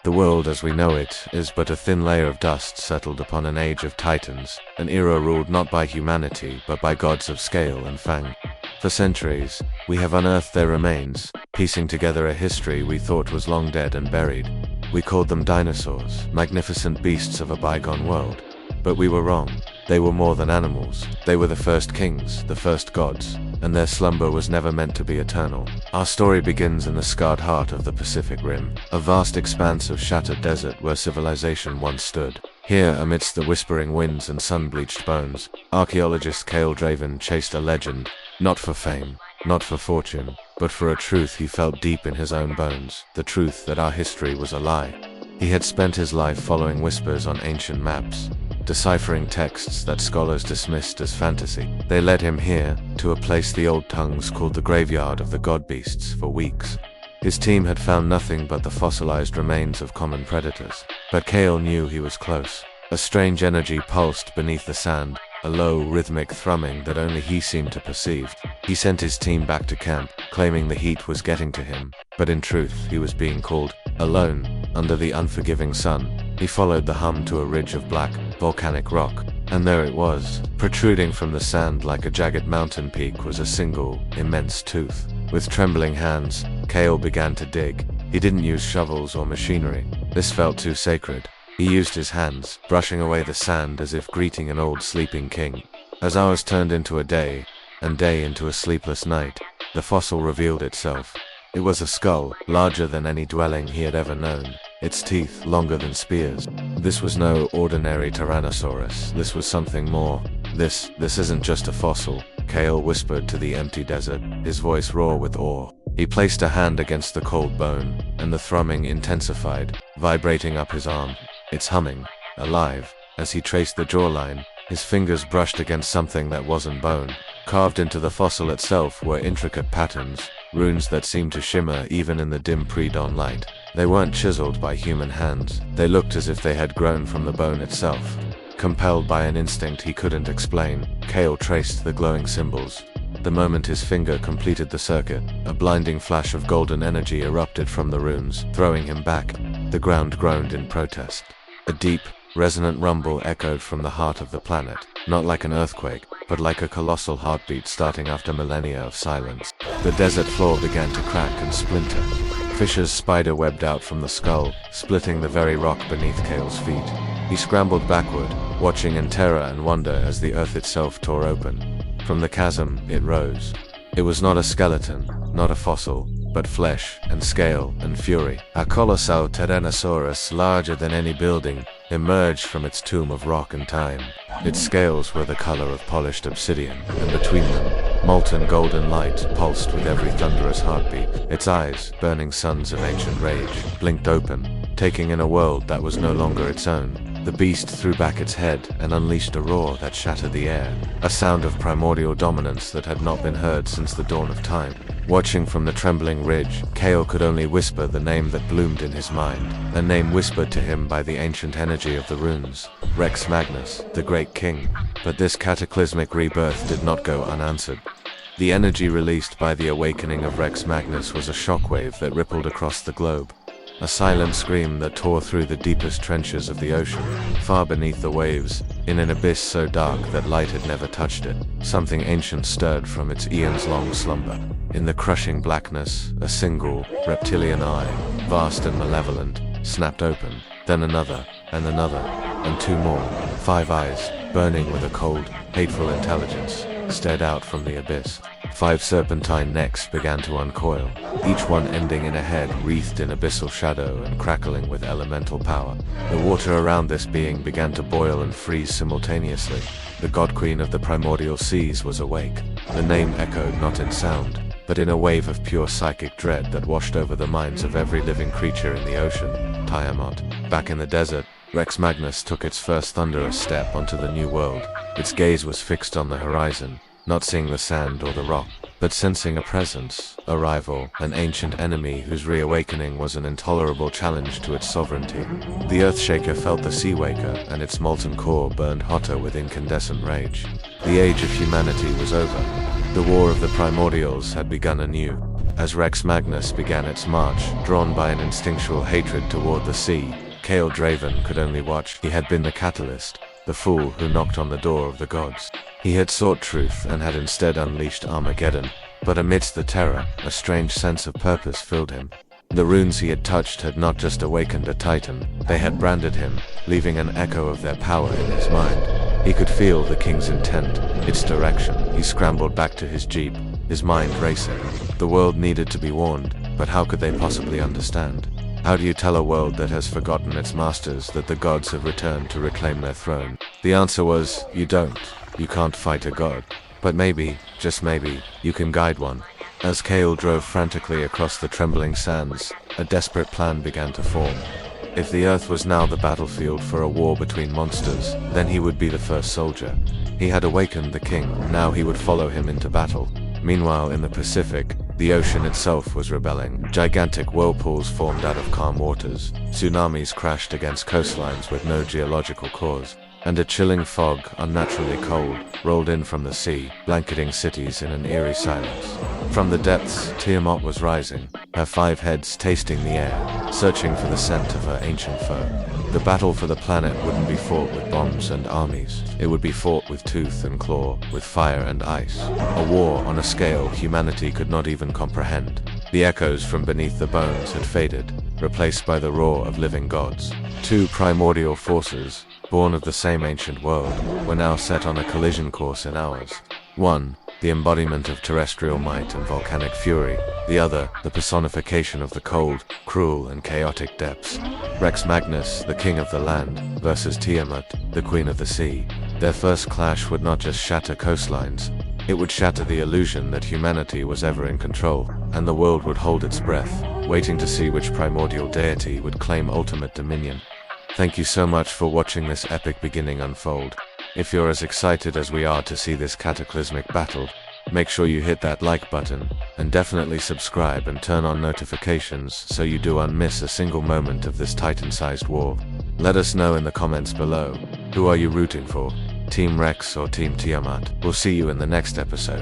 The world as we know it is but a thin layer of dust settled upon an age of titans, an era ruled not by humanity but by gods of scale and fang. For centuries, we have unearthed their remains, piecing together a history we thought was long dead and buried. We called them dinosaurs, magnificent beasts of a bygone world. But we were wrong. They were more than animals. They were the first kings, the first gods, and their slumber was never meant to be eternal. Our story begins in the scarred heart of the Pacific Rim, a vast expanse of shattered desert where civilization once stood. Here, amidst the whispering winds and sun-bleached bones, archaeologist Cale Draven chased a legend, not for fame, not for fortune, but for a truth he felt deep in his own bones, the truth that our history was a lie. He had spent his life following whispers on ancient maps, deciphering texts that scholars dismissed as fantasy. They led him here, to a place the old tongues called the graveyard of the god beasts, for weeks. His team had found nothing but the fossilized remains of common predators. But Cale knew he was close. A strange energy pulsed beneath the sand, a low, rhythmic thrumming that only he seemed to perceive. He sent his team back to camp, claiming the heat was getting to him, but in truth he was being called, alone, under the unforgiving sun. He followed the hum to a ridge of black, volcanic rock, and there it was. Protruding from the sand like a jagged mountain peak was a single, immense tooth. With trembling hands, Cale began to dig. He didn't use shovels or machinery. This felt too sacred. He used his hands, brushing away the sand as if greeting an old sleeping king. As hours turned into a day, and day into a sleepless night, the fossil revealed itself. It was a skull, larger than any dwelling he had ever known, its teeth longer than spears. This was no ordinary Tyrannosaurus. This was something more. This isn't just a fossil, Cale whispered to the empty desert, his voice raw with awe. He placed a hand against the cold bone, and the thrumming intensified, vibrating up his arm. It's humming, alive. As he traced the jawline, his fingers brushed against something that wasn't bone. Carved into the fossil itself were intricate patterns, runes that seemed to shimmer even in the dim pre-dawn light. They weren't chiseled by human hands. They looked as if they had grown from the bone itself. Compelled by an instinct he couldn't explain, Cale traced the glowing symbols. The moment his finger completed the circuit, a blinding flash of golden energy erupted from the runes, throwing him back. The ground groaned in protest. A deep, resonant rumble echoed from the heart of the planet, not like an earthquake, but like a colossal heartbeat starting after millennia of silence. The desert floor began to crack and splinter. Fissures spider-webbed out from the skull, splitting the very rock beneath Cale's feet. He scrambled backward, watching in terror and wonder as the earth itself tore open. From the chasm, it rose. It was not a skeleton, not a fossil, but flesh and scale and fury. A colossal Tyrannosaurus, larger than any building, emerged from its tomb of rock and time. Its scales were the color of polished obsidian, and between them, molten golden light pulsed with every thunderous heartbeat. Its eyes, burning suns of ancient rage, blinked open, taking in a world that was no longer its own. The beast threw back its head and unleashed a roar that shattered the air, a sound of primordial dominance that had not been heard since the dawn of time. Watching from the trembling ridge, Cale could only whisper the name that bloomed in his mind, a name whispered to him by the ancient energy of the runes. Rex Magnus, the great king. But this cataclysmic rebirth did not go unanswered. The energy released by the awakening of Rex Magnus was a shockwave that rippled across the globe. A silent scream that tore through the deepest trenches of the ocean, far beneath the waves, in an abyss so dark that light had never touched it. Something ancient stirred from its eons-long slumber. In the crushing blackness, a single, reptilian eye, vast and malevolent, snapped open. Then another, and two more. 5 eyes, burning with a cold, hateful intelligence, stared out from the abyss. 5 serpentine necks began to uncoil, each one ending in a head wreathed in abyssal shadow and crackling with elemental power. The water around this being began to boil and freeze simultaneously. The god queen of the primordial seas was awake. The name echoed not in sound, but in a wave of pure psychic dread that washed over the minds of every living creature in the ocean. Tiamat. Back in the desert, Rex Magnus took its first thunderous step onto the new world. Its gaze was fixed on the horizon, not seeing the sand or the rock, but sensing a presence, a rival, an ancient enemy whose reawakening was an intolerable challenge to its sovereignty. The Earthshaker felt the Sea Waker, and its molten core burned hotter with incandescent rage. The age of humanity was over. The war of the primordials had begun anew. As Rex Magnus began its march, drawn by an instinctual hatred toward the sea, Kael Draven could only watch. He had been the catalyst, the fool who knocked on the door of the gods. He had sought truth and had instead unleashed Armageddon. But amidst the terror, a strange sense of purpose filled him. The runes he had touched had not just awakened a titan, they had branded him, leaving an echo of their power in his mind. He could feel the king's intent, its direction. He scrambled back to his jeep, his mind racing. The world needed to be warned, but how could they possibly understand? How do you tell a world that has forgotten its masters that the gods have returned to reclaim their throne? The answer was, you don't. You can't fight a god. But maybe, just maybe, you can guide one. As Kael drove frantically across the trembling sands, a desperate plan began to form. If the Earth was now the battlefield for a war between monsters, then he would be the first soldier. He had awakened the king, now he would follow him into battle. Meanwhile, in the Pacific, the ocean itself was rebelling. Gigantic whirlpools formed out of calm waters. Tsunamis crashed against coastlines with no geological cause. And a chilling fog, unnaturally cold, rolled in from the sea, blanketing cities in an eerie silence. From the depths, Tiamat was rising, her 5 heads tasting the air, searching for the scent of her ancient foe. The battle for the planet wouldn't be fought with bombs and armies. It would be fought with tooth and claw, with fire and ice. A war on a scale humanity could not even comprehend. The echoes from beneath the bones had faded, replaced by the roar of living gods. 2 primordial forces, born of the same ancient world, were now set on a collision course in ours. One, the embodiment of terrestrial might and volcanic fury. The other, the personification of the cold, cruel, and chaotic depths. Rex Magnus, the king of the land, versus Tiamat, the queen of the sea. Their first clash would not just shatter coastlines, it would shatter the illusion that humanity was ever in control, and the world would hold its breath, waiting to see which primordial deity would claim ultimate dominion. Thank you so much for watching this epic beginning unfold. If you're as excited as we are to see this cataclysmic battle, make sure you hit that like button, and definitely subscribe and turn on notifications so you don't miss a single moment of this titan-sized war. Let us know in the comments below, who are you rooting for? Team Rex or Team Tiamat? We'll see you in the next episode.